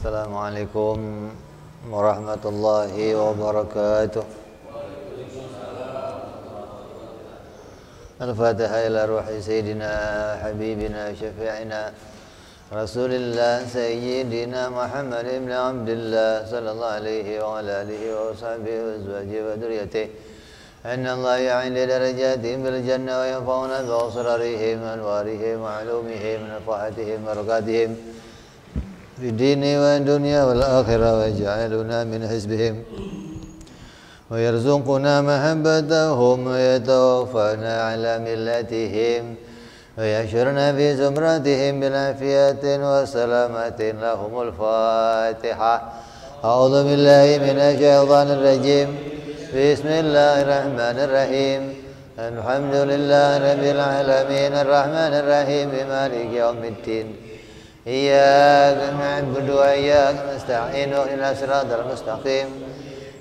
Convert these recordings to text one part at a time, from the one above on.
Assalamualaikum warahmatullahi wabarakatuh. Al-Fatihah ila ruhi Sayyidina Habibina Syafi'ina Rasulillah Sayyidina Muhammad ibn Abdullah Sallallahu alaihi wa ala alihi wa sahbihi wa azwajihi wa dhurriyyatihi Anna Allah ya'indi darajatihim bil jannah wa yanfa'una bi asrarihim anwarihim wa ulumihim nafahatihim barakatihim fi dini wa dunya wal akhirah wa ja'aluna min hizbihim wa yarzuquna mahabbatahum wa yatawaffana ala millatihim wa yashurna fi zumratihim bil afiyatin wa salamatin lahumul fatihah. A'udzu billahi minasy syaithanir rajim. Bismillahirrahmanirrahim. Alhamdulillahi rabbil alamin arrahmanir rahim maliki yaumiddin. Iyyaka na'budu wa iyyaka nasta'in ihdinas siratal mustaqim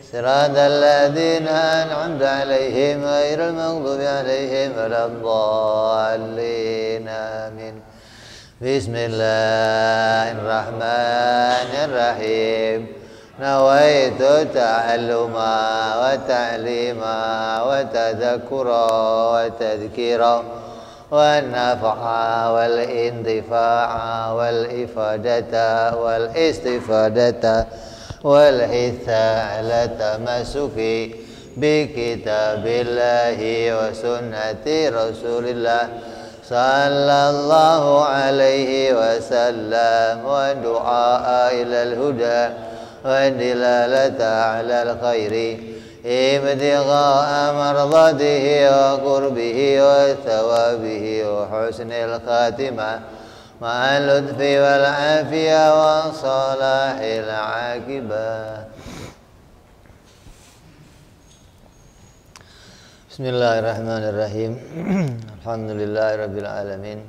siratal ladzina an'amta 'alaihim ghairil maghdubi 'alaihim waladdallin amin. Bismillahirrahmanirrahim. Nawaitu ta'alluma wa ta'lima wa tadhakkura wa tadhkira والنفع والانتفاع والإفادة والاستفادة والحث على التمسك بكتاب الله وسنة رسول الله صلى الله عليه وسلم والدعاء إلى الهدى والدلالة على الخير ابتغاء مرضاته وقربه وثوابه وحسن الخاتمة مع اللطف والعافية وصلاح العاقبة. Bismillahirrahmanirrahim. Alhamdulillahirabbil alamin.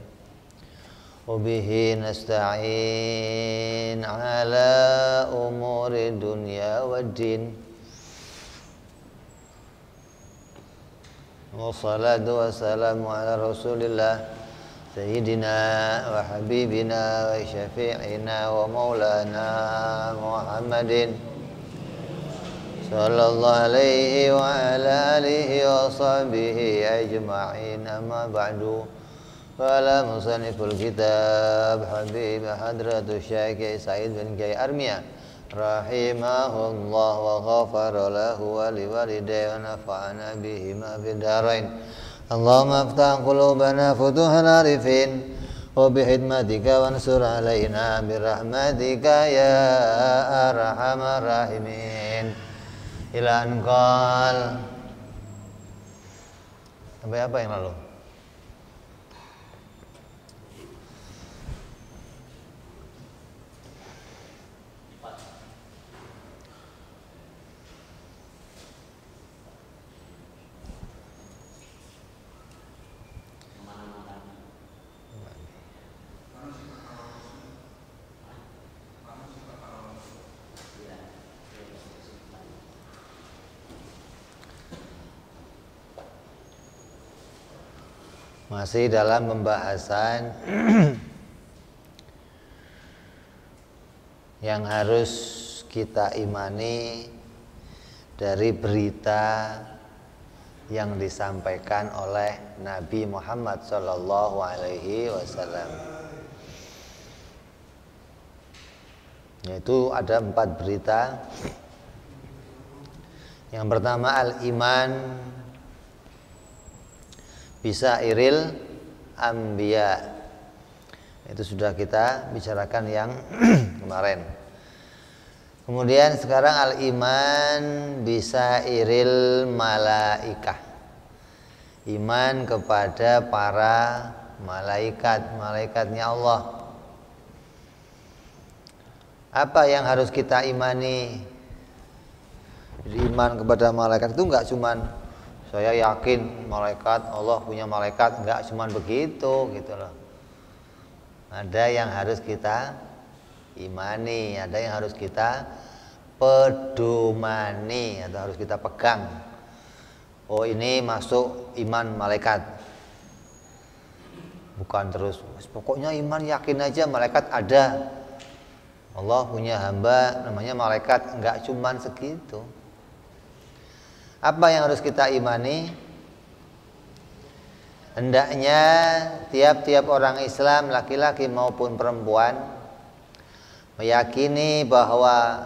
Wabihi nasta'in ala umuri dunya waddin. Wassalatu wassalamu ala rasulillah Sayyidina wa habibina wa syafi'ina wa maulana Muhammadin Sallallahu alaihi wa ala alihi wa sahbihi ajma'in. Amma ba'du. Qala musanniful kitab Habib Hadratus Syekh Said bin Kiai Armiyah rahimahullah wa ghafara lahu wa liwalidayhi wa nafa'ana bihima fid dharain. Allahumma aftah qulubana futuhal arifin wa bihidmatika wansur alaina birahmatika ya arhamar rahimin. Ila anqal. Sampai apa yang lalu? Masih dalam pembahasan yang harus kita imani dari berita yang disampaikan oleh Nabi Muhammad Sallallahu Alaihi Wasallam. Yaitu ada 4 berita. Yang pertama al-iman bisa iril anbiya. Itu sudah kita bicarakan yang kemarin. Kemudian sekarang al-iman bisa iril malaikah. Iman kepada para malaikat, malaikatnya Allah. Apa yang harus kita imani? Jadi iman kepada malaikat itu enggak cuman saya yakin malaikat, Allah punya malaikat, enggak cuma begitu gitu loh. Ada yang harus kita imani, ada yang harus kita pedomani atau harus kita pegang. Oh ini masuk iman malaikat. Bukan terus pokoknya iman yakin aja malaikat ada. Allah punya hamba namanya malaikat, enggak cuman segitu. Apa yang harus kita imani? Hendaknya tiap-tiap orang Islam, laki-laki maupun perempuan, meyakini bahwa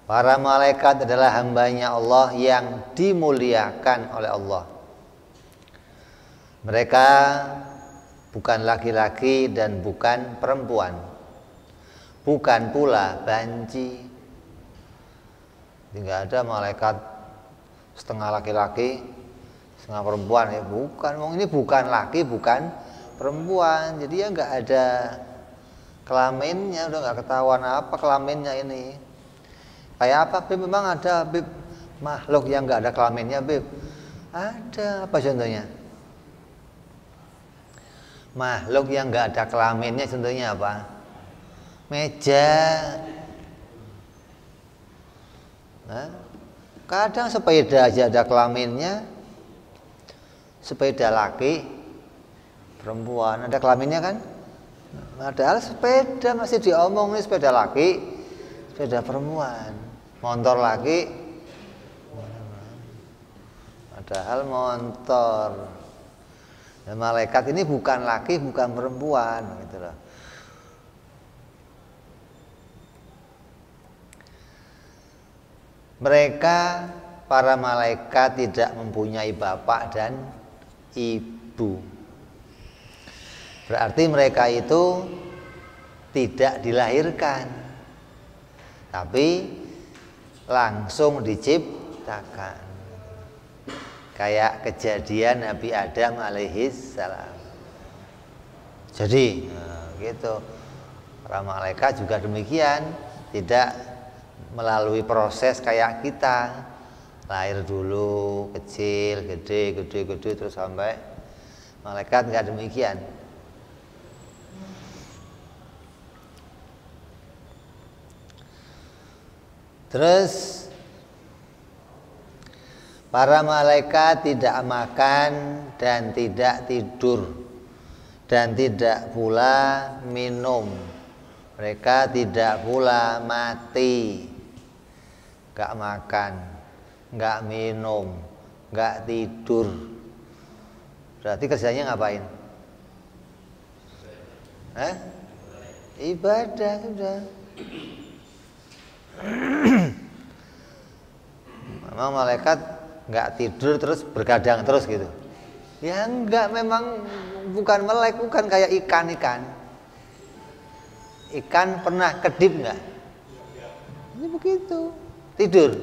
para malaikat adalah hambanya Allah yang dimuliakan oleh Allah. Mereka bukan laki-laki dan bukan perempuan, bukan pula banci. Tidak ada malaikat setengah laki-laki setengah perempuan, ya bukan. Ini bukan laki bukan perempuan, jadi ya nggak ada kelaminnya, udah nggak ketahuan apa kelaminnya ini. Kayak apa Bib? Memang ada Bib makhluk yang nggak ada kelaminnya Bib? Ada. Apa contohnya? Makhluk yang nggak ada kelaminnya contohnya apa? Meja. Nah, kadang sepeda aja ada kelaminnya. Sepeda laki, perempuan, ada kelaminnya kan? Padahal sepeda masih diomongin sepeda laki, sepeda perempuan, motor laki, padahal motor. Nah, malaikat ini bukan laki, bukan perempuan, gitu loh. Mereka para malaikat tidak mempunyai bapak dan ibu. Berarti mereka itu tidak dilahirkan, tapi langsung diciptakan. Kayak kejadian Nabi Adam alaihis salam. Jadi gitu. Para malaikat juga demikian, tidak melalui proses kayak kita. Lahir dulu, kecil, gede, terus sampai malaikat nggak demikian. Terus para malaikat tidak makan dan tidak tidur dan tidak pula minum. Mereka tidak pula mati. Nggak makan, nggak minum, nggak tidur. Berarti kerjanya ngapain? Ibadah sudah. Memang malaikat nggak tidur terus bergadang terus gitu? Ya enggak, memang bukan melek, bukan kayak ikan. Ikan pernah kedip nggak? Ini begitu. Tidur,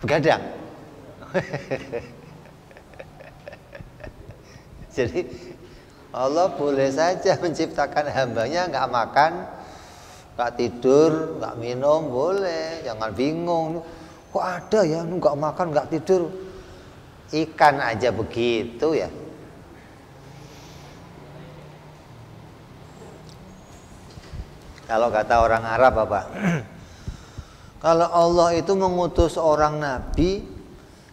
begadang. Jadi Allah boleh saja menciptakan hambanya nggak makan, nggak tidur, nggak minum, boleh. Jangan bingung. Kok ada ya nggak makan, nggak tidur? Ikan aja begitu ya. Kalau kata orang Arab apa? Kalau Allah itu mengutus orang nabi,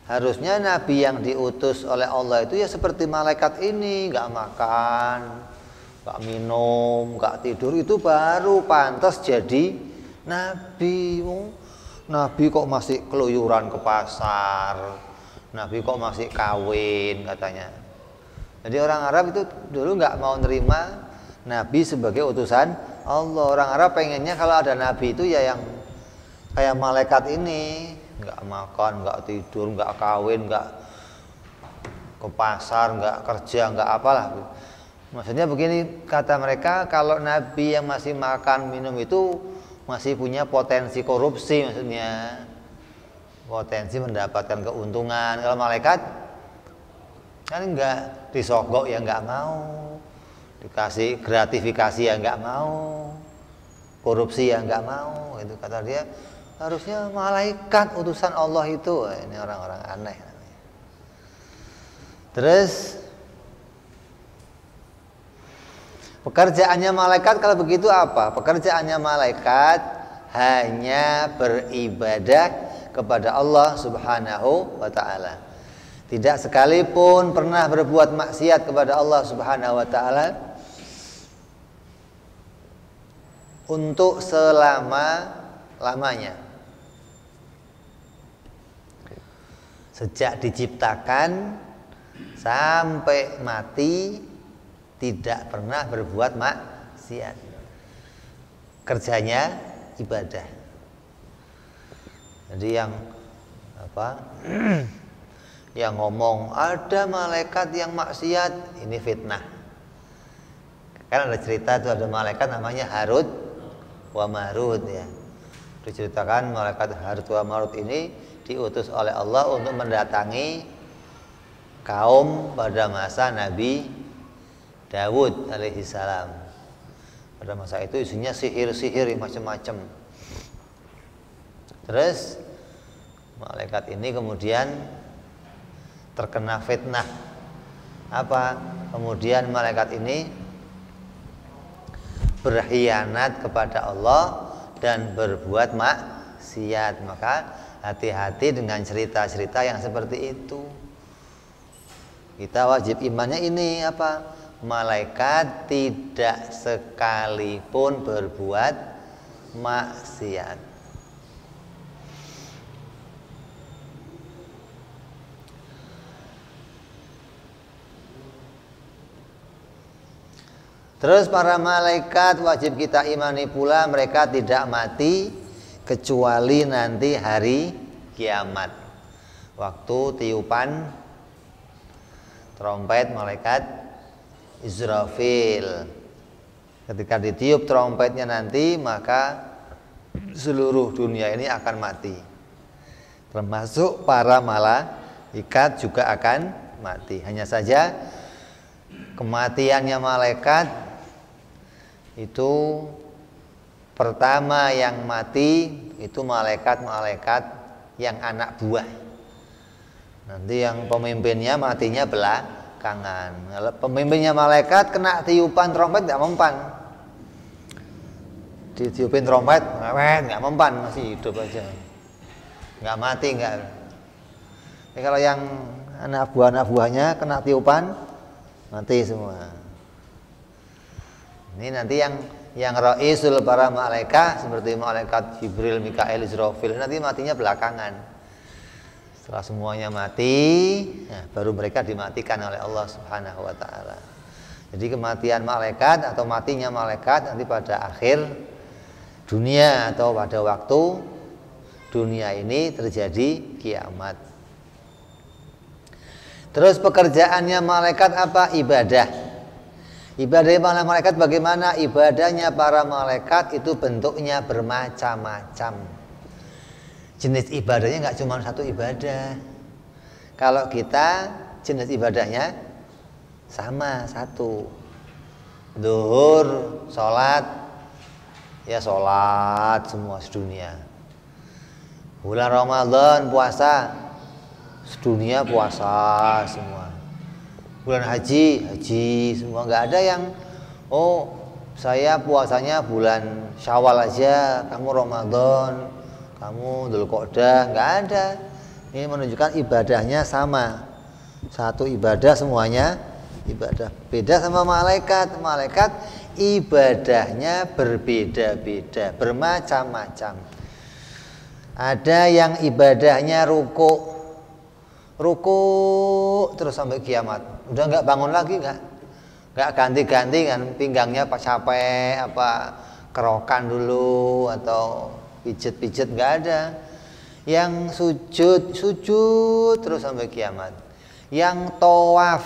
harusnya nabi yang diutus oleh Allah itu ya seperti malaikat ini, nggak makan, nggak minum, nggak tidur, itu baru pantas jadi nabi. Nabi kok masih keluyuran ke pasar, nabi kok masih kawin katanya. Jadi orang Arab itu dulu nggak mau nerima nabi sebagai utusan Allah. Orang Arab pengennya kalau ada nabi itu ya yang kayak malaikat ini, nggak makan, nggak tidur, nggak kawin, nggak ke pasar, nggak kerja, nggak apalah. Maksudnya begini, kata mereka, kalau nabi yang masih makan minum itu masih punya potensi korupsi, maksudnya potensi mendapatkan keuntungan. Kalau malaikat kan nggak disogok ya nggak mau, dikasih gratifikasi ya nggak mau, korupsi ya nggak mau. Itu kata dia. Harusnya malaikat utusan Allah itu. Ini orang-orang aneh namanya. Terus pekerjaannya malaikat kalau begitu apa? Pekerjaannya malaikat hanya beribadah kepada Allah Subhanahu wa ta'ala. Tidak sekalipun pernah berbuat maksiat kepada Allah Subhanahu wa ta'ala. untuk selama-lamanya. Sejak diciptakan sampai mati tidak pernah berbuat maksiat. Kerjanya ibadah. Jadi yang yang ngomong ada malaikat yang maksiat, ini fitnah. Kan ada cerita tuh, ada malaikat namanya Harut wa Marut ya. Diceritakan malaikat Harut wa Marut ini diutus oleh Allah untuk mendatangi kaum pada masa Nabi Dawud alaihi salam. Pada masa itu isinya sihir-sihir macam-macam. Terus malaikat ini kemudian terkena fitnah. Apa? Kemudian malaikat ini berkhianat kepada Allah dan berbuat maksiat. Maka hati-hati dengan cerita-cerita yang seperti itu. Kita wajib imannya ini apa? Malaikat tidak sekalipun berbuat maksiat. Terus para malaikat wajib kita imani pula mereka tidak mati kecuali nanti hari kiamat. Waktu tiupan trompet malaikat Israfil. Ketika ditiup trompetnya nanti maka seluruh dunia ini akan mati. Termasuk para malaikat juga akan mati. Hanya saja kematiannya malaikat itu pertama yang mati itu malaikat-malaikat yang anak buah. Nanti yang pemimpinnya matinya belakangan. Kalau pemimpinnya malaikat kena tiupan trompet nggak mempan. Ditiupin trompet nggak mempan, masih hidup aja. Nggak mati nggak. Jadi kalau yang anak buahnya kena tiupan mati semua. Ini nanti yang raisul para malaikat seperti malaikat Jibril, Mikail, Israfil nanti matinya belakangan. Setelah semuanya mati, nah, baru mereka dimatikan oleh Allah Subhanahu wa taala. Jadi kematian malaikat atau matinya malaikat nanti pada akhir dunia atau pada waktu dunia ini terjadi kiamat. Terus pekerjaannya malaikat apa? Ibadah. Ibadah para malaikat bagaimana? Ibadahnya para malaikat itu bentuknya bermacam-macam. Jenis ibadahnya nggak cuma satu ibadah. Kalau kita jenis ibadahnya sama satu. Zuhur, sholat, ya sholat semua sedunia. Bulan Ramadan puasa, sedunia puasa semua. Bulan haji semua. Nggak ada yang saya puasanya bulan Syawal aja, kamu Ramadan, kamu Dzulqa'dah. Nggak ada. Ini menunjukkan ibadahnya sama, satu ibadah semuanya ibadah. Beda sama malaikat. Malaikat ibadahnya berbeda-beda, bermacam-macam. Ada yang ibadahnya ruku terus sampai kiamat, udah nggak bangun lagi, nggak ganti-ganti kan, pinggangnya pas capek apa kerokan dulu atau pijet-pijet, nggak ada. Yang sujud terus sampai kiamat. Yang tawaf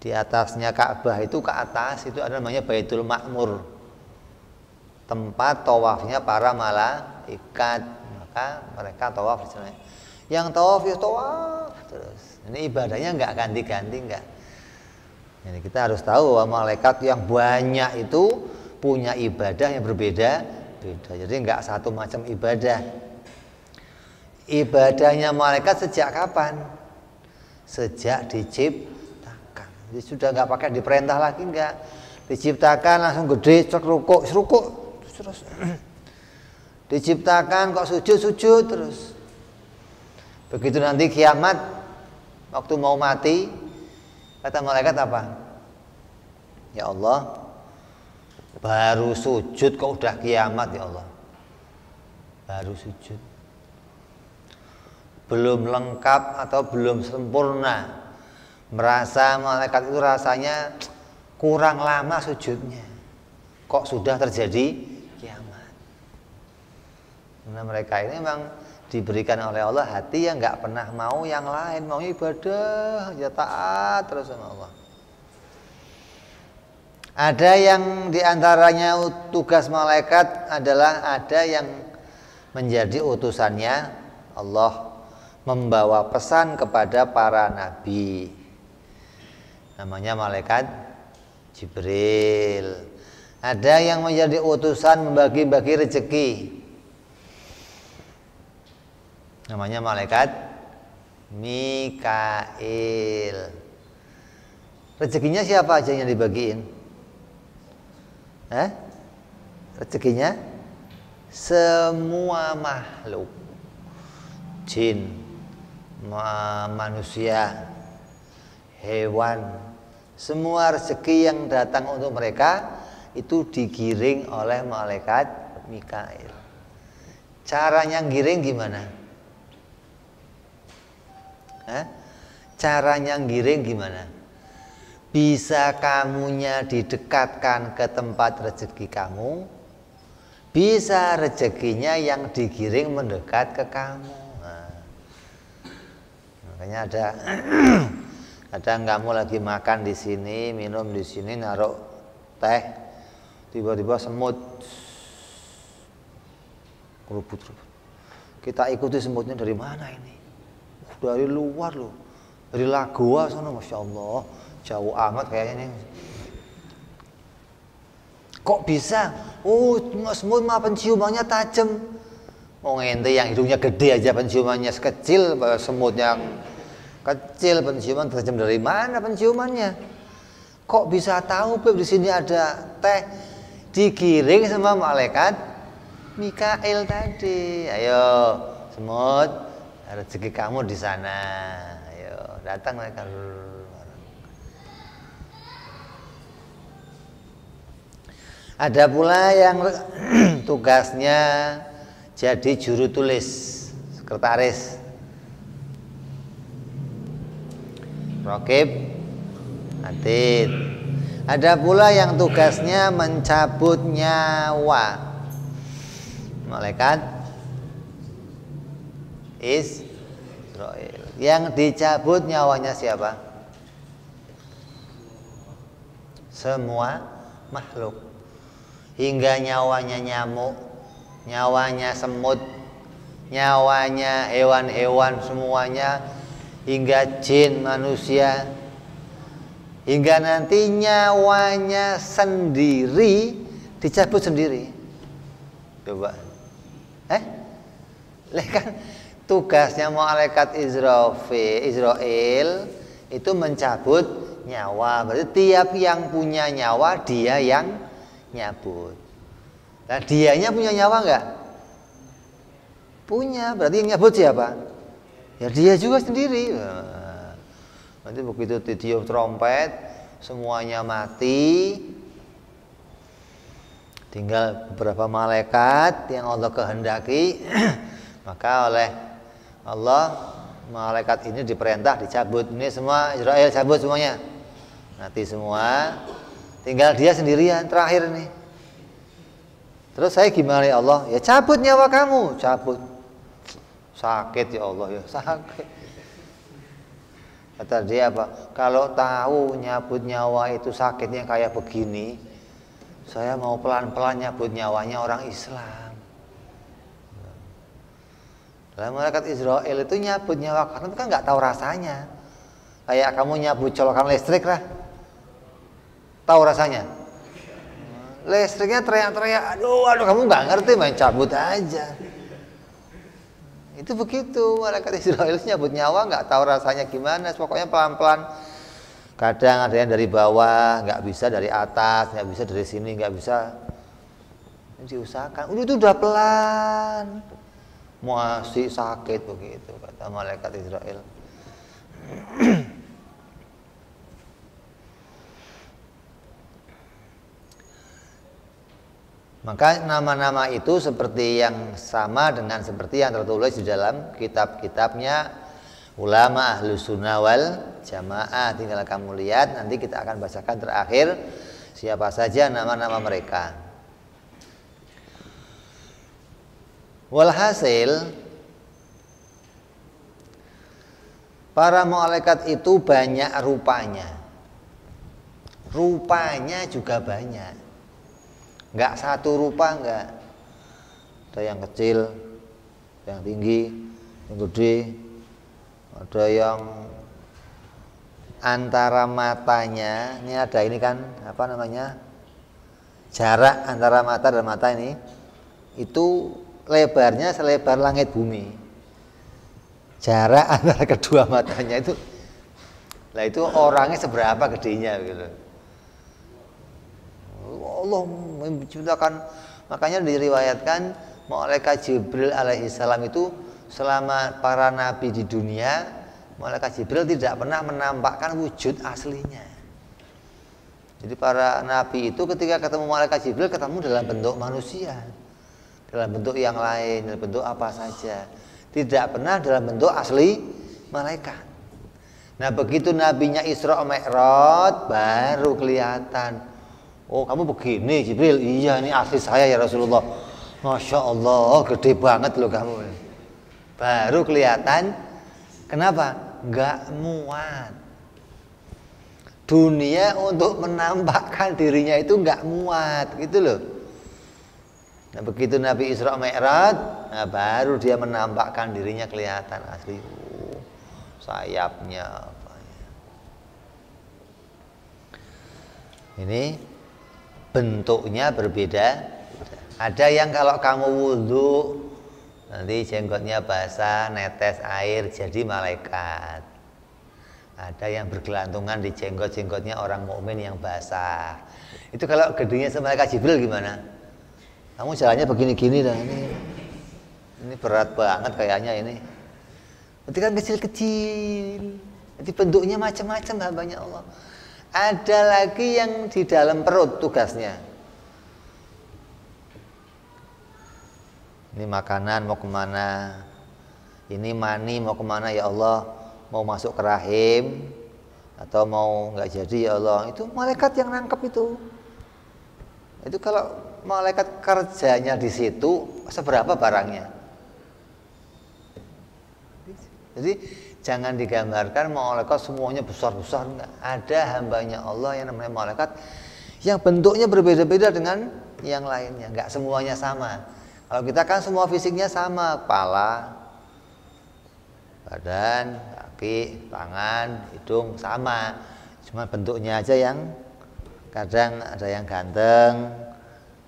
di atasnya Ka'bah itu, ke atas itu ada namanya Baitul Ma'mur, tempat tawafnya para malaikat, maka mereka tawaf di sana. Yang tawaf ya tawaf terus. Ini ibadahnya nggak ganti-ganti, nggak. Jadi kita harus tahu bahwa malaikat yang banyak itu punya ibadah yang berbeda-beda. Jadi nggak satu macam ibadah. Ibadahnya malaikat sejak kapan? Sejak diciptakan. Jadi sudah nggak pakai diperintah lagi, nggak. Diciptakan langsung gede, cek rukuk terus. Diciptakan kok sujud terus. Begitu nanti kiamat, waktu mau mati, kata malaikat apa? Ya Allah, Baru sujud kok udah kiamat ya Allah. Baru sujud. Belum lengkap atau belum sempurna. Merasa malaikat itu rasanya kurang lama sujudnya. Kok sudah terjadi kiamat. Nah mereka ini memang diberikan oleh Allah hati yang nggak pernah mau yang lain, maunya ibadah, ya taat terus sama Allah. Ada yang diantaranya tugas malaikat adalah ada yang menjadi utusannya Allah, membawa pesan kepada para nabi. Namanya malaikat Jibril. Ada yang menjadi utusan membagi-bagi rezeki. Namanya malaikat Mikail. Rezekinya siapa aja yang dibagiin? Rezekinya semua makhluk, jin, manusia, hewan, semua rezeki yang datang untuk mereka itu digiring oleh malaikat Mikail. Caranya giring gimana? Caranya giring gimana? Bisa kamunya didekatkan ke tempat rezeki kamu, bisa rezekinya yang digiring mendekat ke kamu. Makanya ada kadang kamu lagi makan di sini, minum di sini, naruh teh, tiba-tiba semut kerubut. Kita ikuti semutnya dari mana ini? Dari luar loh, dari Lagoa sana, masya Allah, jauh amat kayaknya nih. Kok bisa? Oh, semut mah penciumannya tajam. Oh ente yang hidungnya gede aja penciumannya sekecil, semut yang kecil penciuman tajam dari mana penciumannya? Kok bisa tahu Beb di sini ada teh? Digiring sama malaikat Mikail tadi. Ayo semut, rezeki kamu di sana. Ayo datang mereka. Ada pula yang tugasnya jadi juru tulis, sekretaris, raqib, atid. Ada pula yang tugasnya mencabut nyawa, malaikat Israil. Yang dicabut nyawanya siapa? Semua makhluk, hingga nyawanya nyamuk, nyawanya semut, nyawanya hewan-hewan semuanya, hingga jin, manusia, hingga nanti nyawanya sendiri dicabut sendiri. Coba, kan tugasnya malaikat Israil itu mencabut nyawa. Berarti tiap yang punya nyawa dia yang nyabut. Nah dianya punya nyawa enggak? Punya. Berarti yang nyabut siapa? Ya dia juga sendiri. Nanti begitu ditiup trompet, semuanya mati. Tinggal beberapa malaikat yang Allah kehendaki. Maka oleh Allah malaikat ini diperintah dicabut. Ini semua Israel cabut semuanya. Mati semua. Tinggal dia sendirian terakhir nih. Terus saya gimana ya Allah? Ya cabut nyawa kamu, cabut. Sakit ya Allah ya, sakit. Kata dia apa? Kalau tahu nyabut nyawa itu sakitnya kayak begini, saya mau pelan-pelan nyabut nyawanya orang Islam. Lah malaikat Israil itu nyabut nyawa karena kan nggak tahu rasanya. Kayak kamu nyabut colokan listrik lah. Tahu rasanya? Listriknya teriak-teriak, aduh kamu nggak ngerti, main cabut aja. Itu begitu, malaikat Israil nyabut nyawa nggak tahu rasanya gimana, pokoknya pelan-pelan. Kadang ada yang dari bawah, nggak bisa dari atas, nggak bisa dari sini, nggak bisa. Ini diusahakan, itu udah pelan, masih sakit begitu kata malaikat Israil. Maka nama-nama itu seperti yang sama dengan seperti yang tertulis di dalam kitab-kitabnya ulama Ahlus Sunnah wal Jamaah. Tinggal kamu lihat, nanti kita akan bacakan terakhir siapa saja nama-nama mereka. Walhasil, para malaikat itu banyak rupanya. Rupanya juga banyak. Enggak satu rupa, enggak. Ada yang kecil, yang tinggi, yang gede. Ada yang antara matanya, ini ada ini kan, apa namanya? Jarak antara mata dan mata ini itu lebarnya selebar langit bumi. Jarak antara kedua matanya itu, lah itu orangnya seberapa gedenya gitu. Allah menciptakan, makanya diriwayatkan malaikat Jibril alaihissalam itu selama para nabi di dunia, malaikat Jibril tidak pernah menampakkan wujud aslinya. Jadi para nabi itu ketika ketemu malaikat Jibril ketemu dalam bentuk manusia, dalam bentuk yang lain, dalam bentuk apa saja, tidak pernah dalam bentuk asli malaikat. Nah begitu nabinya Isra Mi'raj baru kelihatan. Oh kamu begini Jibril, iya ini asli saya ya Rasulullah. Masya Allah gede banget loh kamu. Baru kelihatan. Kenapa? Nggak muat. Dunia untuk menampakkan dirinya itu nggak muat gitu loh. Nah begitu Nabi Isra Mi'raj, nah baru dia menampakkan dirinya kelihatan asli. Sayapnya apa ya. Ini bentuknya berbeda. Ada yang kalau kamu wudhu nanti jenggotnya basah, netes air jadi malaikat. Ada yang bergelantungan di jenggot-jenggotnya orang mukmin yang basah. Itu kalau gedenya sama malaikat Jibril gimana? Kamu jalannya begini-gini dan ini berat banget kayaknya ini. Itu kan kecil-kecil. Jadi bentuknya macam-macam hambanya Allah. Ada lagi yang di dalam perut tugasnya. Ini makanan mau kemana? Ini mani mau kemana ya Allah? Mau masuk ke rahim atau mau nggak jadi ya Allah? Itu malaikat yang nangkep itu. Itu kalau malaikat kerjanya di situ seberapa barangnya? Jadi jangan digambarkan malaikat semuanya besar-besar, enggak. Ada hambanya Allah yang namanya malaikat yang bentuknya berbeda-beda dengan yang lainnya, enggak semuanya sama. Kalau kita kan semua fisiknya sama, kepala, badan, kaki, tangan, hidung sama. Cuma bentuknya aja yang kadang ada yang ganteng,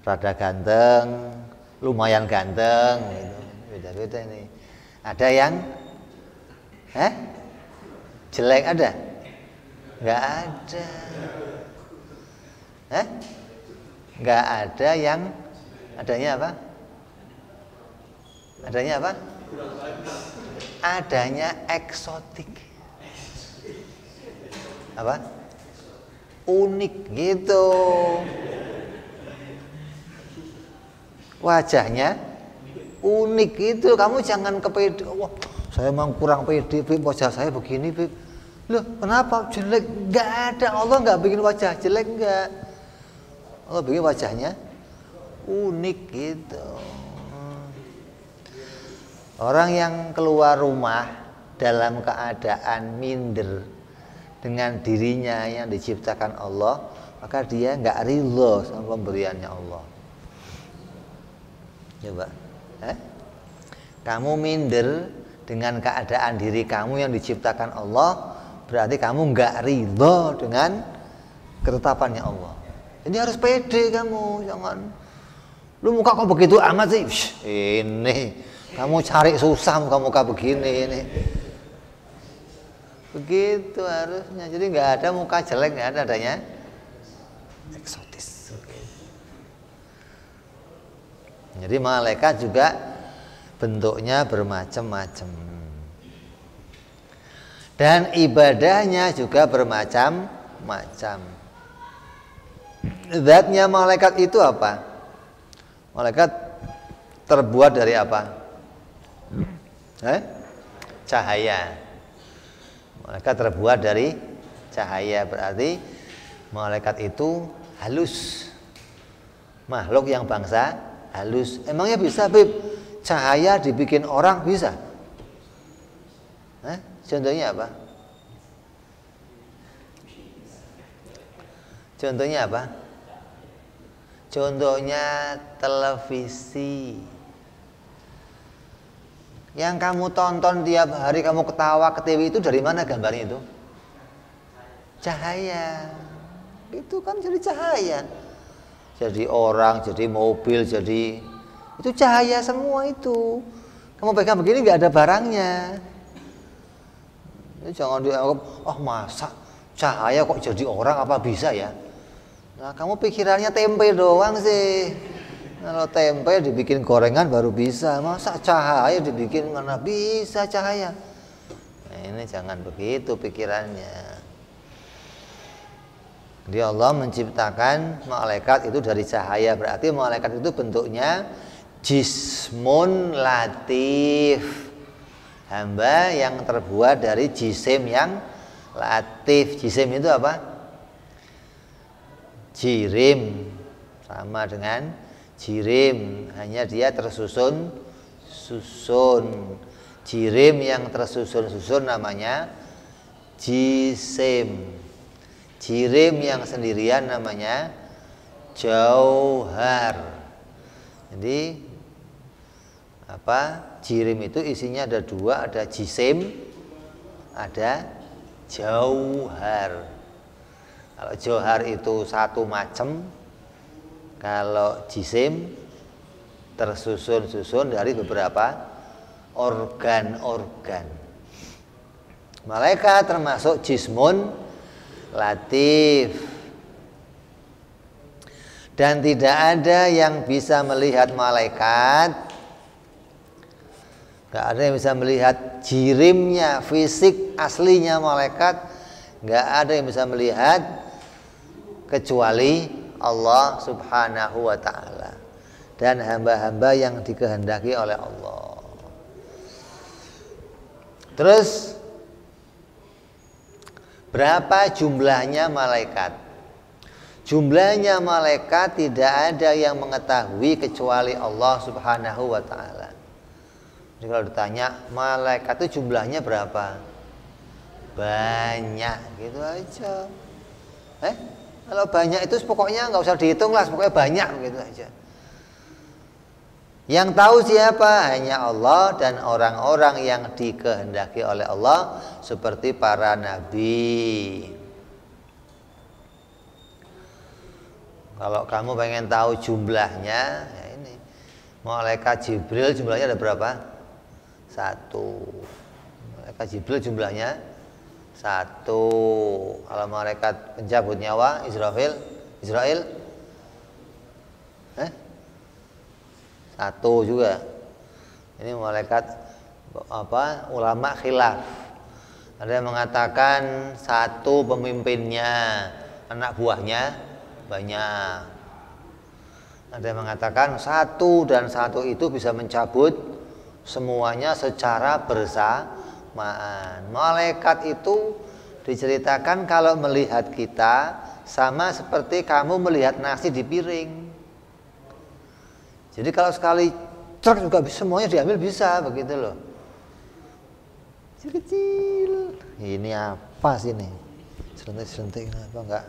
rada ganteng, lumayan ganteng gitu. Beda-beda ini. Ada yang jelek ada? Enggak ada. Enggak ada yang adanya apa? Adanya apa? Adanya eksotik. Apa? Unik gitu. Wajahnya unik gitu. Kamu jangan kepede. Wah, saya memang kurang pede, wajah saya begini, Bib. Loh, kenapa jelek? Enggak ada. Allah enggak bikin wajah jelek, enggak. Allah bikin wajahnya unik gitu. Orang yang keluar rumah dalam keadaan minder dengan dirinya yang diciptakan Allah, maka dia enggak ridho sama pemberiannya Allah. Coba, kamu minder dengan keadaan diri kamu yang diciptakan Allah, berarti kamu enggak ridho dengan ketetapannya Allah. Ini harus pede kamu, jangan lu muka kok begitu amat sih. Ini kamu cari susah muka begini ini. Begitu harusnya. Jadi enggak ada muka jelek, enggak ada, adanya eksotis. Jadi malaikat juga bentuknya bermacam-macam. Dan ibadahnya juga bermacam-macam. Zatnya malaikat itu apa? Malaikat terbuat dari apa? Cahaya. Malaikat terbuat dari cahaya, berarti malaikat itu halus. Makhluk yang bangsa halus. Emangnya bisa, Bib? Cahaya dibikin orang bisa? Contohnya apa? Contohnya apa? Contohnya televisi. Yang kamu tonton tiap hari, kamu ketawa ke TV itu dari mana gambarnya itu? Cahaya. Itu kan jadi cahaya. Jadi orang, jadi mobil, jadi itu cahaya semua itu. Kamu pegang begini nggak ada barangnya. Jangan dianggap, oh masa cahaya kok jadi orang, apa bisa ya? Nah, kamu pikirannya tempe doang sih. Kalau tempe dibikin gorengan baru bisa. Masa cahaya dibikin mana bisa cahaya? Nah, ini jangan begitu pikirannya. Jadi Allah menciptakan malaikat itu dari cahaya. Berarti malaikat itu bentuknya jismun latif. Hamba yang terbuat dari jisim yang latif. Jisim itu apa? Jirim. Sama dengan jirim, hanya dia tersusun. Jirim yang tersusun namanya jisim. Jirim yang sendirian namanya jauhar. Jadi apa? Jirim itu isinya ada dua, ada jisim, ada jauhar. Kalau jauhar itu satu macam, kalau jisim tersusun-susun dari beberapa organ-organ. Malaikat termasuk jismun latif. Dan tidak ada yang bisa melihat malaikat. Gak ada yang bisa melihat jirimnya, fisik aslinya malaikat. Gak ada yang bisa melihat kecuali Allah subhanahu wa ta'ala dan hamba-hamba yang dikehendaki oleh Allah. Terus berapa jumlahnya malaikat? Jumlahnya malaikat tidak ada yang mengetahui kecuali Allah subhanahu wa ta'ala. Jadi kalau ditanya malaikat itu jumlahnya berapa? Banyak, gitu aja. Kalau banyak itu pokoknya nggak usah dihitung lah, pokoknya banyak gitu aja. Yang tahu siapa? Hanya Allah dan orang-orang yang dikehendaki oleh Allah seperti para nabi. Kalau kamu pengen tahu jumlahnya, ya ini. Malaikat Jibril jumlahnya ada berapa? 1. Malaikat Jibril jumlahnya 1. Kalau malaikat pencabut nyawa Israel 1 juga. Ini malaikat apa? Ulama khilaf. Ada yang mengatakan 1 pemimpinnya, anak buahnya banyak. Ada yang mengatakan 1 dan 1 itu bisa mencabut semuanya secara bersamaan. Malaikat itu diceritakan kalau melihat kita sama seperti kamu melihat nasi di piring. Jadi kalau sekali truk juga semuanya diambil bisa, begitu loh. Kecil-kecil. Ini apa sih nih? Serentik-serentik apa enggak?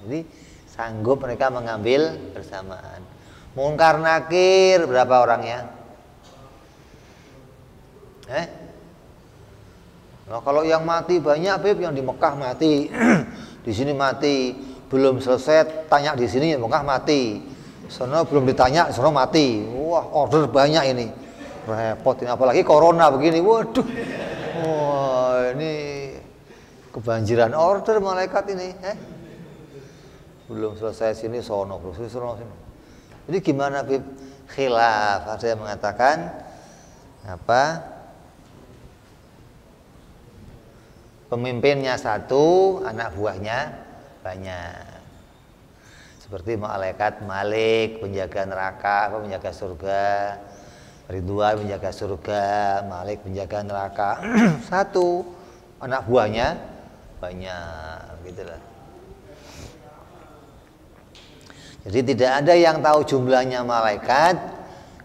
Jadi sanggup mereka mengambil bersamaan. Mungkar nakir berapa orangnya? Nah, kalau yang mati banyak, Bib, yang di Mekah mati, di sini mati, belum selesai tanya di sini, Mekah mati. Sono belum ditanya, sono mati. Wah, order banyak ini. Repot ini, apalagi corona begini. Waduh. Wah, ini kebanjiran order malaikat ini, Belum selesai sini sono, belum selesai sono sini. Jadi gimana, Bib? Khilaf. Ada yang mengatakan apa? Pemimpinnya 1, anak buahnya banyak. Seperti malaikat Malik, penjaga neraka, penjaga surga. Ridwan penjaga surga, Malik penjaga neraka. Satu, anak buahnya banyak, gitulah. Jadi tidak ada yang tahu jumlahnya malaikat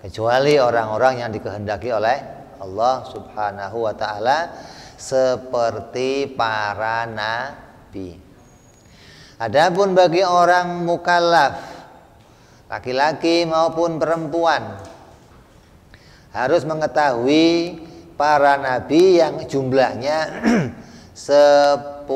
kecuali orang-orang yang dikehendaki oleh Allah Subhanahu wa taala, seperti para nabi. Adapun bagi orang mukallaf, laki-laki maupun perempuan, harus mengetahui para nabi yang jumlahnya 10.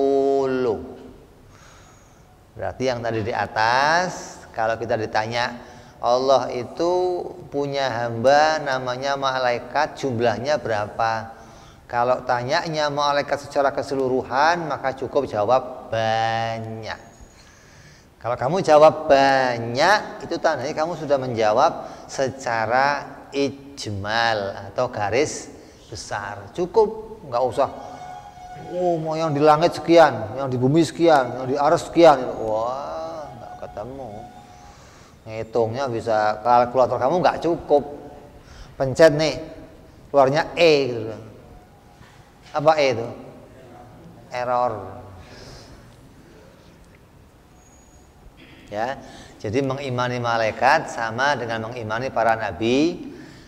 Berarti yang tadi di atas, kalau kita ditanya Allah itu punya hamba namanya malaikat, jumlahnya berapa? Kalau tanyanya malaikat secara keseluruhan, maka cukup jawab banyak. Kalau kamu jawab banyak, itu tandanya kamu sudah menjawab secara ijmal atau garis besar. Cukup, nggak usah mau yang di langit sekian, yang di bumi sekian, yang di aras sekian. Wah, nggak ketemu. Ngitungnya bisa, kalkulator kamu nggak cukup. Pencet nih, keluarnya E gitu. Apa E itu? Error. Ya, jadi mengimani malaikat sama dengan mengimani para nabi.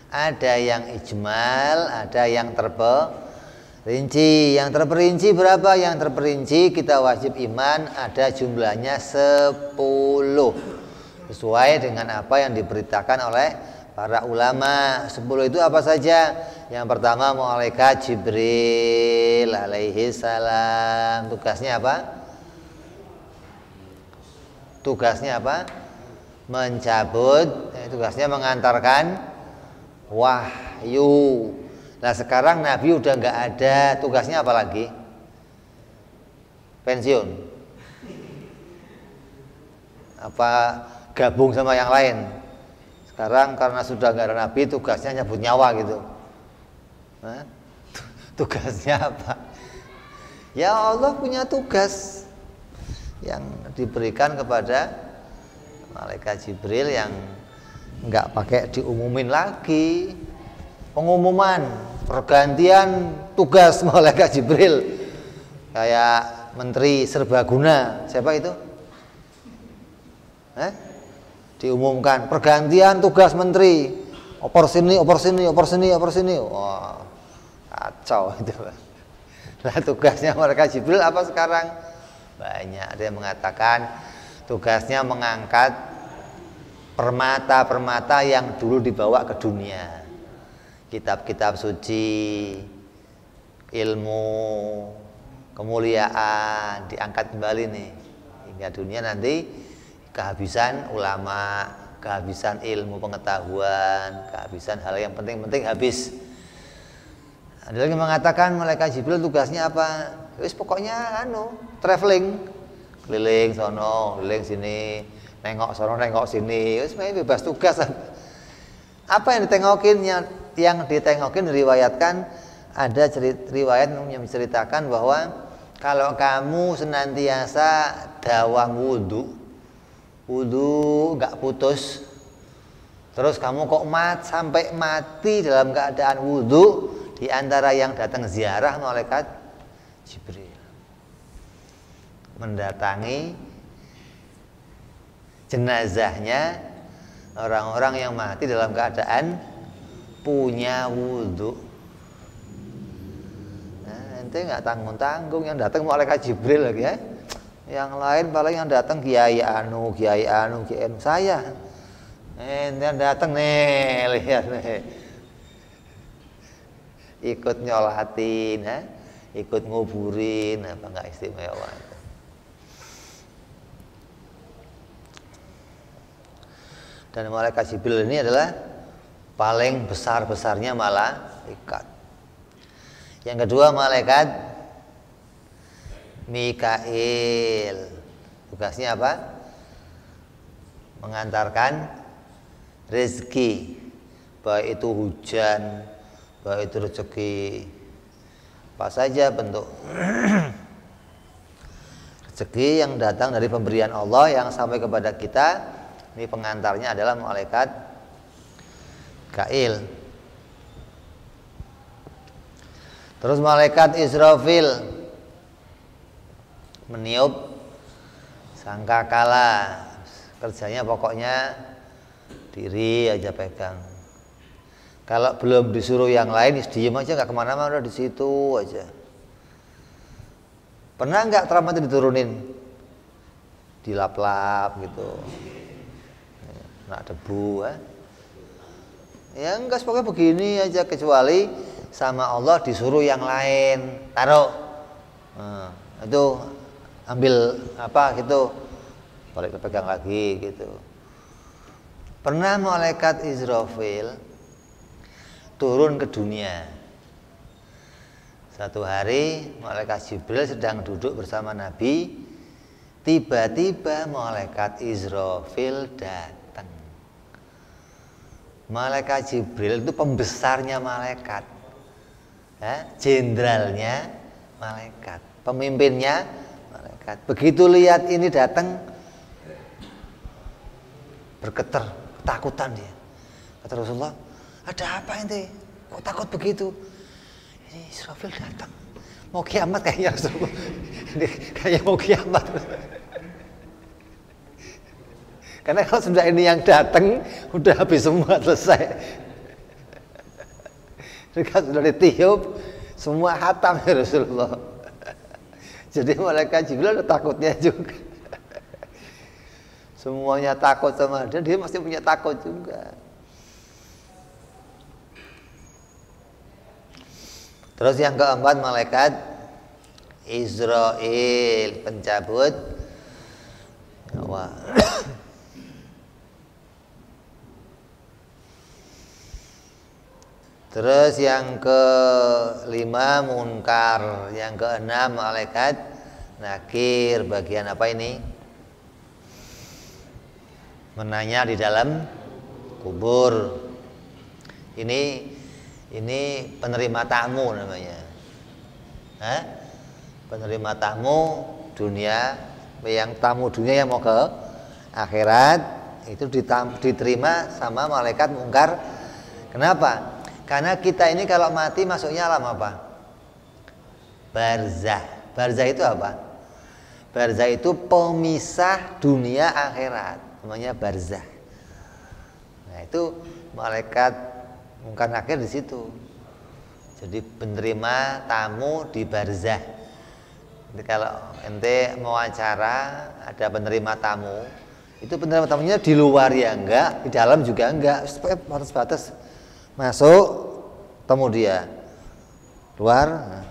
Ada yang ijmal, ada yang terperinci. Yang terperinci berapa? Yang terperinci kita wajib iman ada jumlahnya 10. Sesuai dengan apa yang diberitakan oleh para ulama. 10 itu apa saja? Yang pertama malaikat Jibril alaihi salam. Tugasnya apa? Tugasnya apa? Mencabut. Tugasnya mengantarkan wahyu. Nah sekarang Nabi udah nggak ada. Tugasnya apa lagi? Pensiun? Apa gabung sama yang lain? Sekarang karena sudah nggak ada Nabi, tugasnya nyabut nyawa gitu. Hah? Tugasnya apa? Ya Allah punya tugas yang diberikan kepada malaikat Jibril yang nggak pakai diumumin lagi. Pengumuman pergantian tugas malaikat Jibril kayak menteri serbaguna. Siapa itu? Diumumkan pergantian tugas menteri, oper sini, oper sini, oper sini, oper sini. Wah, kacau itu. Nah tugasnya malaikat Jibril apa sekarang? Banyak. Ada yang mengatakan tugasnya mengangkat permata-permata yang dulu dibawa ke dunia, kitab-kitab suci, ilmu, kemuliaan diangkat kembali nih, hingga dunia nanti kehabisan ulama, kehabisan ilmu pengetahuan, kehabisan hal yang penting-penting habis. Ada lagi mengatakan malaikat Jibril tugasnya apa? Wis pokoknya traveling, keliling sono, keliling sini, nengok sono, nengok sini. Wis bebas tugas. Apa yang ditengokin? Yang ditengokin diriwayatkan, ada riwayat yang menceritakan bahwa kalau kamu senantiasa dawam wudu nggak putus, terus kamu kok sampai mati dalam keadaan wudu, di antara yang datang ziarah malaikat Jibril mendatangi jenazahnya orang-orang yang mati dalam keadaan punya wudu. Nah, ente nggak tanggung-tanggung, yang datang malaikat Jibril lagi ya. Yang lain paling yang datang kiai anu, saya. Ente yang datang nih, lihat nih. Ikut nyolatin, ikut nguburin, apa nggak istimewa. Dan malaikat Jibril ini adalah paling besar-besarnya malaikat. Yang kedua malaikat Mikail. Tugasnya apa? Mengantarkan rezeki, baik itu hujan, baik itu rezeki apa saja bentuk Rezeki yang datang dari pemberian Allah yang sampai kepada kita. Ini pengantarnya adalah malaikat Gail. Terus malaikat Israfil meniup sangkakala. Kerjanya pokoknya diri aja pegang. Kalau belum disuruh yang lain, diem aja, nggak kemana-mana, di situ aja. Pernah nggak teramat diturunin, dilap-lap gitu, nak debu, ya enggak, pokoknya begini aja, kecuali sama Allah disuruh yang lain, taruh, itu ambil apa gitu, balik pegang lagi gitu. Pernah malaikat Israfil turun ke dunia. Satu hari malaikat Jibril sedang duduk bersama Nabi, tiba-tiba malaikat Israfil datang. Malaikat Jibril itu pembesarnya malaikat, jenderalnya malaikat, pemimpinnya malaikat. Begitu lihat ini datang, bergetar, ketakutan dia. Kata Rasulullah, ada apa ini? Kok takut begitu? Ini Israfil datang, mau kiamat kayaknya Rasulullah. Kayaknya mau kiamat. Karena kalau sudah ini yang datang, udah habis semua, selesai. Kalau sudah ditiup, semua hatam ya Rasulullah. Jadi malaikat Jibril ada takutnya juga. Semuanya takut sama dia masih punya takut juga. Terus yang keempat malaikat Israil, pencabut nyawa. Terus yang kelima munkar, yang keenam malaikat nakir. Bagian apa ini? Menanya di dalam kubur. Ini penerima tamu namanya. Penerima tamu dunia, yang tamu dunia yang mau ke akhirat itu diterima sama malaikat mungkar. Kenapa? Karena kita ini kalau mati masuknya alam apa? Barzah. Barzah itu apa? Barzah itu pemisah dunia akhirat, namanya barzah. Nah itu malaikat mungkar nakir di situ. Jadi penerima tamu di barzah. Jadi kalau ente mau acara ada penerima tamu, itu penerima tamunya di luar ya enggak, di dalam juga enggak, supaya batas-batas. Masuk temu dia, luar,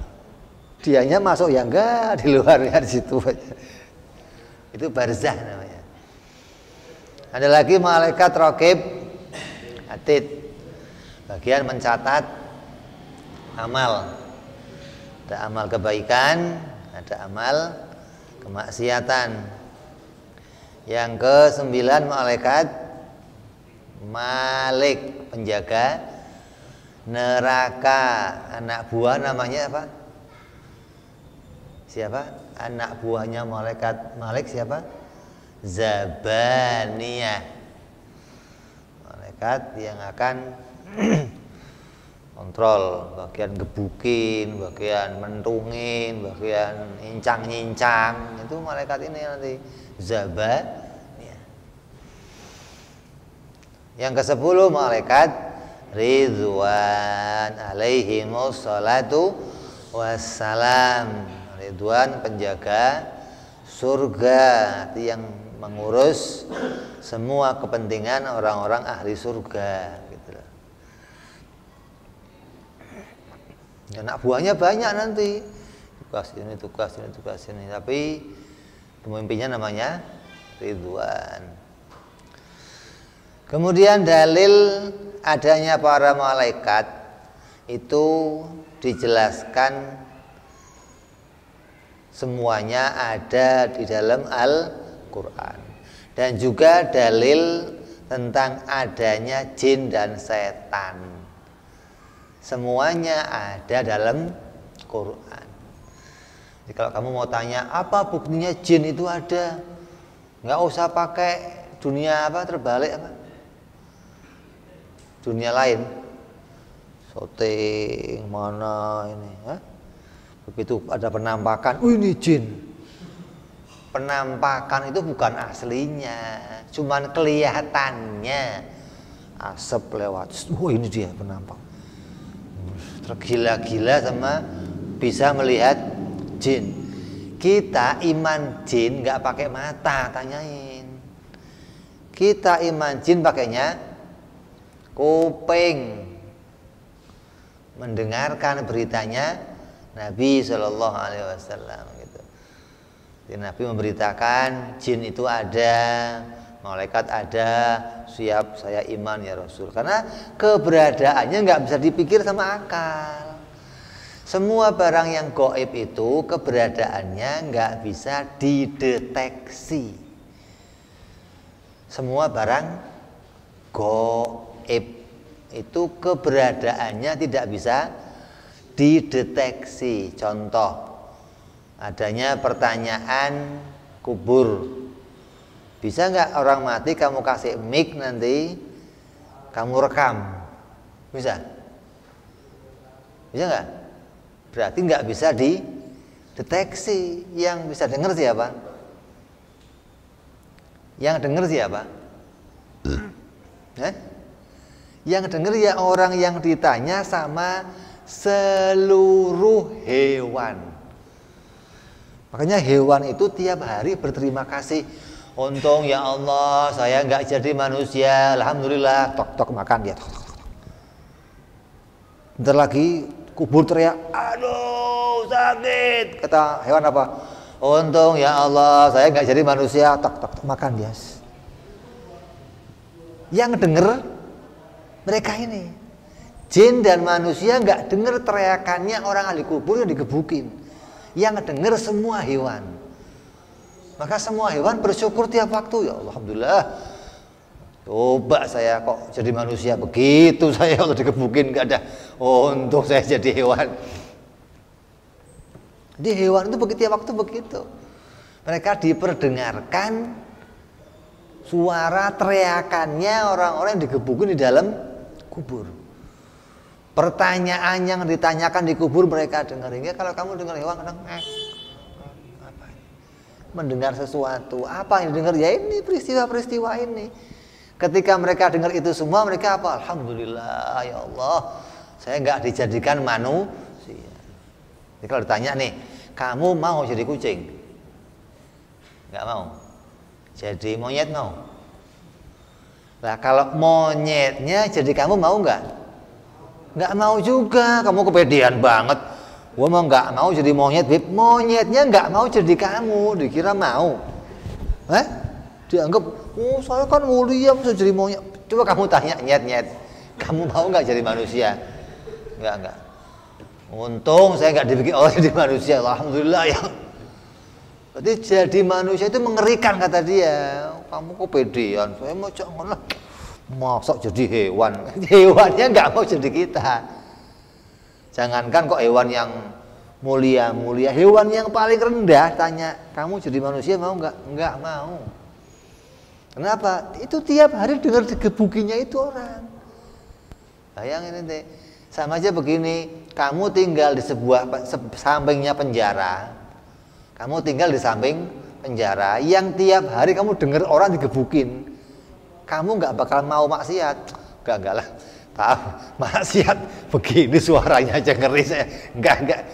dianya masuk ya enggak, di luar ya di situ aja. Itu barzah namanya. Ada lagi malaikat raqib atid, bagian mencatat amal. Ada amal kebaikan, ada amal kemaksiatan. Yang ke-9 malaikat Malik, penjaga neraka. Anak buah namanya apa? Siapa? Anak buahnya malaikat Malik siapa? Zabaniyah. Malaikat yang akan kontrol bagian gebukin, bagian mentungin, bagian incang-nyincang. Itu malaikat ini nanti Zabaniyah. Yang ke-10 malaikat Ridwan alaihimus salatu wassalam. Ridwan penjaga surga, itu yang mengurus semua kepentingan orang-orang ahli surga gitu. Anak buahnya banyak nanti, tugas ini, tugas ini, tugas ini, tapi pemimpinnya namanya Ridwan. Kemudian dalil adanya para malaikat itu dijelaskan semuanya ada di dalam Al-Quran. Dan juga dalil tentang adanya jin dan setan, semuanya ada dalam Quran. Jadi kalau kamu mau tanya apa buktinya jin itu ada, nggak usah pakai dunia apa terbalik apa, dunia lain, syuting mana ini, Hah? Begitu ada penampakan, ini jin. Penampakan itu bukan aslinya, cuman kelihatannya asap lewat. Ini dia penampak. Tergila-gila sama bisa melihat jin. Kita iman jin nggak pakai mata, tanyain. Kita iman jin pakainya kuping, mendengarkan beritanya Nabi Shallallahu Alaihi Wasallam gitu. Jadi Nabi memberitakan jin itu ada, malaikat ada, siap saya iman ya Rasul. Karena keberadaannya nggak bisa dipikir sama akal. Semua barang yang gaib itu keberadaannya nggak bisa dideteksi. Semua barang gaib itu keberadaannya tidak bisa dideteksi. Contoh, adanya pertanyaan kubur. Bisa nggak orang mati kamu kasih mic nanti kamu rekam? Bisa? Bisa nggak? Berarti nggak bisa dideteksi. Yang bisa dengar siapa? Yang dengar siapa? Yang dengar ya orang yang ditanya sama seluruh hewan. Makanya hewan itu tiap hari berterima kasih. Untung ya Allah saya nggak jadi manusia, alhamdulillah. Tok tok makan dia. Tok, tok, tok. Bentar lagi kubur teriak, aduh sakit. Kata hewan apa? Untung ya Allah saya nggak jadi manusia. Tok tok tok makan dia. Yang denger mereka ini. Jin dan manusia nggak denger teriakannya orang ahli kubur yang digebukin. Yang denger semua hewan. Maka semua hewan bersyukur tiap waktu, ya alhamdulillah. Coba saya kok jadi manusia begitu, saya kalau digebukin nggak ada. Untung saya jadi hewan. Jadi hewan itu begitu tiap waktu begitu. Mereka diperdengarkan suara teriakannya orang-orang yang digebukin di dalam kubur. Pertanyaan yang ditanyakan di kubur mereka dengar. Hingga kalau kamu dengar hewan kadang mendengar sesuatu, apa yang didengar? Ya ini peristiwa-peristiwa ini. Ketika mereka dengar itu semua, mereka apa? Alhamdulillah ya Allah, saya nggak dijadikan manusia. Jadi kalau ditanya nih, kamu mau jadi kucing? Nggak mau. Jadi monyet mau? Nah kalau monyetnya jadi kamu mau nggak? Nggak mau juga. Kamu kepedean banget. Gua mau nggak mau jadi monyet, Beb. Monyetnya nggak mau jadi kamu, dikira mau. Dianggap, oh saya kan mulia bisa jadi monyet. Coba kamu tanya, nyet, kamu mau nggak jadi manusia? Nggak. Untung saya nggak dibikin Allah jadi manusia, alhamdulillah ya. Berarti jadi manusia itu mengerikan kata dia. Kamu kepedean, saya mau janganlah. Masuk jadi hewan, hewannya nggak mau jadi kita. Jangankan kok hewan yang mulia-mulia, hewan yang paling rendah tanya, kamu jadi manusia mau nggak? Nggak mau. Kenapa? Itu tiap hari dengar digebukinya itu orang. Bayangin ini, sama aja begini, kamu tinggal di sebuah sampingnya penjara, kamu tinggal di samping penjara, yang tiap hari kamu dengar orang digebukin, kamu nggak bakal mau maksiat, enggak lah. Tahu maksiat begini suaranya aja ngeri saya. Enggak.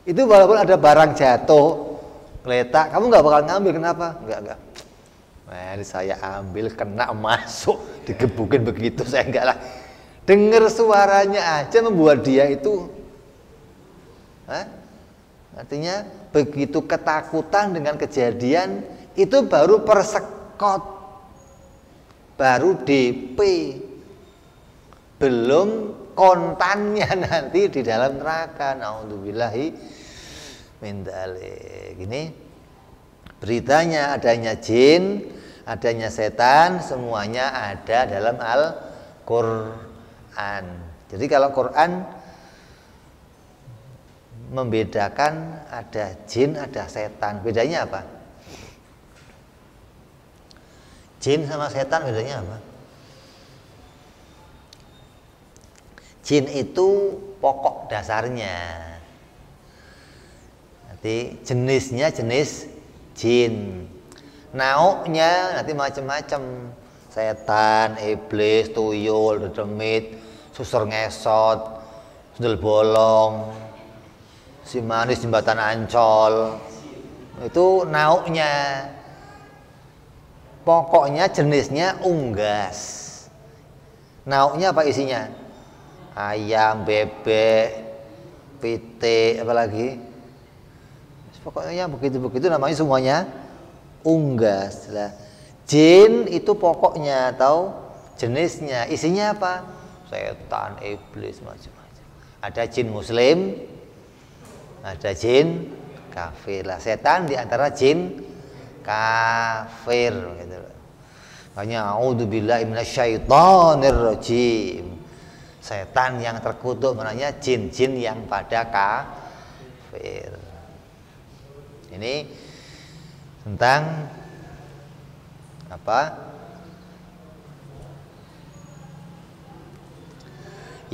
Itu walaupun ada barang jatuh, geletak, kamu nggak bakal ngambil. Kenapa? Enggak. Nah, saya ambil kena masuk digebukin begitu saya enggak lah. Dengar suaranya aja membuat dia itu. Artinya begitu ketakutan dengan kejadian itu baru persekot, baru DP. Belum kontannya nanti di dalam neraka. Naudzubillahi min dzalik. Ini beritanya adanya jin, adanya setan, semuanya ada dalam Al-Qur'an. Jadi kalau Quran membedakan ada jin, ada setan. Bedanya apa? Jin sama setan bedanya apa? Jin itu pokok dasarnya. Nanti jenisnya jenis jin. Nauknya nanti macam-macam. Setan, iblis, tuyul, dedemit, susur ngesot, sundel bolong, si manis jembatan Ancol. Itu nauknya. Pokoknya jenisnya unggas. Nauknya apa isinya? Ayam, bebek, pitik, apalagi. Pokoknya begitu-begitu namanya semuanya unggas lah. Jin itu pokoknya atau jenisnya. Isinya apa? Setan, iblis, macam-macam. Ada jin muslim, ada jin kafir lah. Setan diantara jin kafir gitu. Makanya a'udzubillahi minasyaitonirrajim. Setan yang terkutuk maknanya jin-jin yang pada kafir. Ini tentang apa?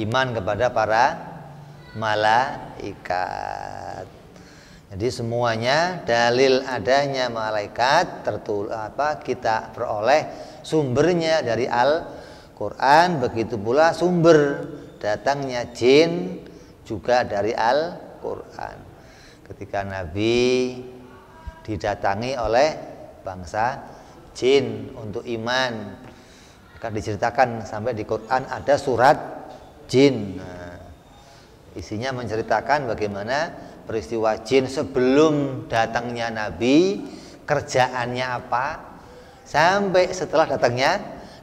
Iman kepada para malaikat. Jadi semuanya dalil adanya malaikat kita peroleh sumbernya dari Al-Quran, begitu pula sumber datangnya jin juga dari Al-Quran. Ketika Nabi didatangi oleh bangsa jin untuk iman, maka diceritakan sampai di Quran ada surat jin. Nah, isinya menceritakan bagaimana peristiwa jin sebelum datangnya Nabi, kerjaannya apa, sampai setelah datangnya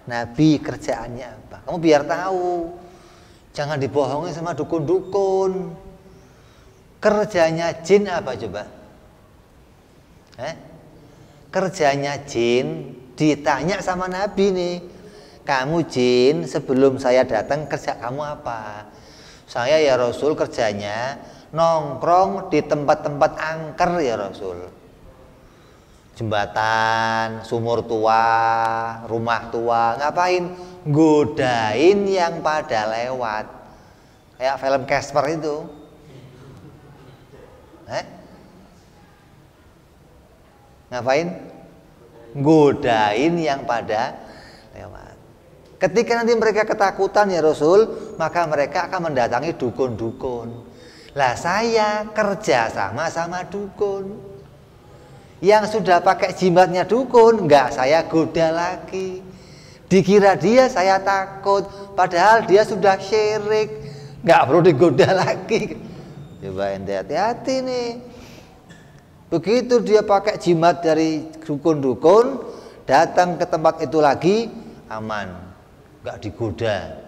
Nabi kerjaannya apa. Kamu biar tahu, jangan dibohongi sama dukun-dukun. Kerjanya jin apa coba? Kerjanya jin ditanya sama Nabi nih, kamu jin sebelum saya datang kerja kamu apa? Saya ya Rasul kerjanya nongkrong di tempat-tempat angker ya Rasul. Jembatan, sumur tua, rumah tua, ngapain? Godain yang pada lewat. Kayak film Casper itu. Ngapain? Godain yang pada lewat. Ketika nanti mereka ketakutan ya Rasul, maka mereka akan mendatangi dukun-dukun. Lah saya kerja sama dukun. Yang sudah pakai jimatnya dukun, enggak saya goda lagi. Dikira dia saya takut, padahal dia sudah syirik, enggak perlu digoda lagi. Coba ente hati-hati nih. Begitu dia pakai jimat dari dukun-dukun, datang ke tempat itu lagi aman, enggak digoda.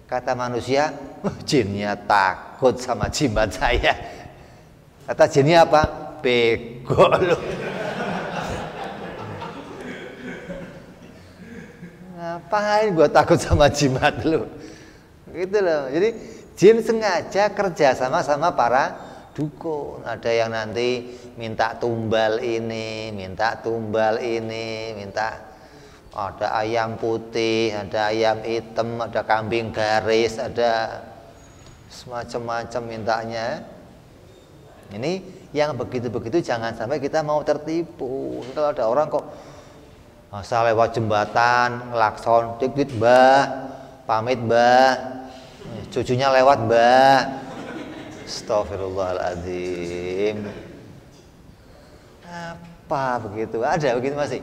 Kata manusia, jinnya takut sama jimat saya. Kata jinnya apa? Bego loh. Ngapain gua takut sama jimat lu? Gitu loh. Jadi jin sengaja kerja sama para dukun. Ada yang nanti minta tumbal ini, minta tumbal ini, minta ada ayam putih, ada ayam hitam, ada kambing garis, ada semacam-macam mintanya. Ini yang begitu-begitu jangan sampai kita mau tertipu. Kalau ada orang kok masa lewat jembatan, ngelakson, dik-dik mbah, pamit mbah, cucunya lewat mbah. Astagfirullahaladzim. Apa begitu? Ada begitu masih?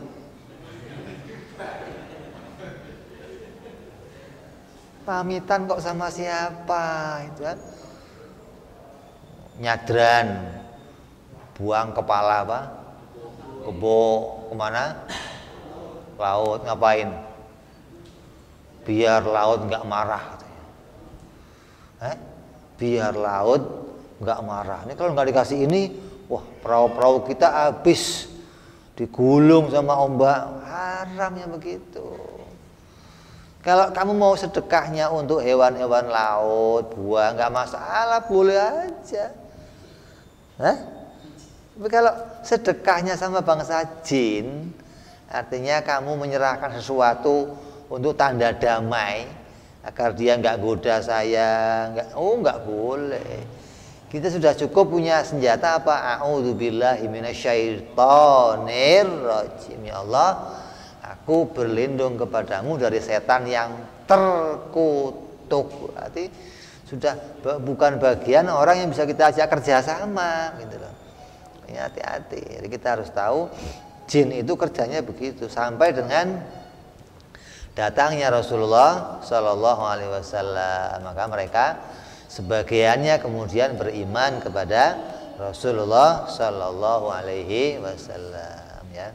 Pamitan kok sama siapa itu kan? Nyadran, buang kepala apa? Kebo kemana? Laut, ngapain? Biar laut nggak marah. Biar laut nggak marah. Ini kalau nggak dikasih ini, wah perahu-perahu kita habis digulung sama ombak. Haram ya begitu. Kalau kamu mau sedekahnya untuk hewan-hewan laut, buah, nggak masalah, boleh aja. Hah? Tapi kalau sedekahnya sama bangsa jin, artinya kamu menyerahkan sesuatu untuk tanda damai agar dia nggak goda saya, nggak boleh. Kita sudah cukup punya senjata apa? A'udzubillahi minasyaitonir rajim. Ya Allah, aku berlindung kepadamu dari setan yang terkutuk. Berarti sudah bukan bagian orang yang bisa kita ajak kerjasama, gitu loh. Ya, hati-hati. Jadi kita harus tahu jin itu kerjanya begitu sampai dengan datangnya Rasulullah Shallallahu Alaihi Wasallam. Maka mereka sebagiannya kemudian beriman kepada Rasulullah Shallallahu Alaihi Wasallam. Ya.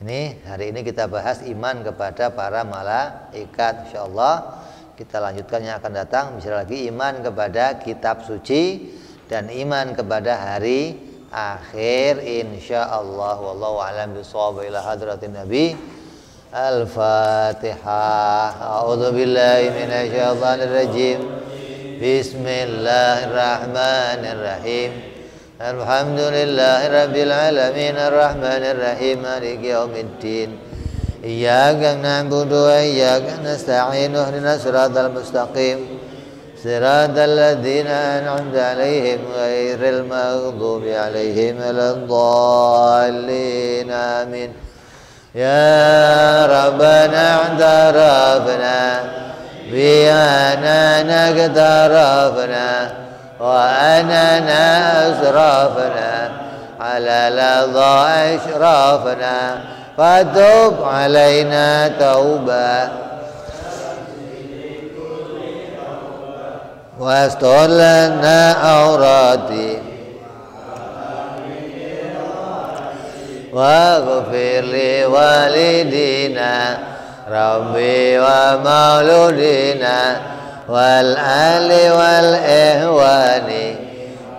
Ini hari ini kita bahas iman kepada para malaikat. Insyaallah kita lanjutkan yang akan datang. Misalnya lagi iman kepada kitab suci dan iman kepada hari akhir insyaallah. Wallahu a'lam bishawab. Ila hadratin nabi. Al-Fatihah. A'udzu billahi minasyaitonir rajim. Bismillahirrahmanirrahim. Alhamdulillahi rabbil alamin arrahmanir rahim maliki yaumiddin. Iyyaka na'budu wa iyyaka nasta'in ihdinas siratal mustaqim. صراط الذين أنعمت عليهم غير المغضوب عليهم ولا الضالين آمين يا ربنا اعترفنا بأننا اقترفنا وأننا أسرفنا على لظى إشرافنا فتب علينا توبة واستر لنا عوراتي واغفر لوالدينا ربي ومولودنا والأهل والإخوان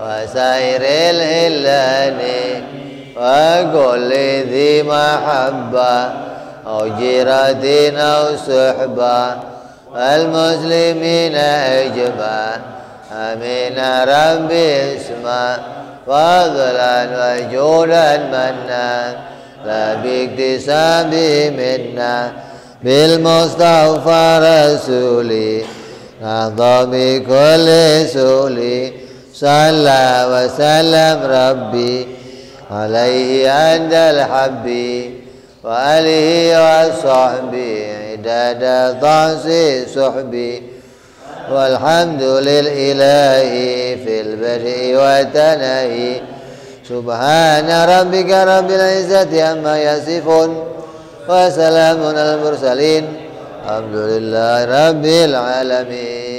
وسائر الهلان وكل ذي محبة أو جيرة أو صحبة المسلمين أجمع آمين ربي اسمع فضلا وجودا منا لا باكتساب منا بالمصطفى رسولي أعظم كل سولي صلى وسلم ربي عليه عند الحبي وآله وصحبه عدد ضعف صحبي والحمد لله في البدء والتنهي سبحان ربك رب العزة عما يصفون وسلام على المرسلين الحمد لله رب العالمين.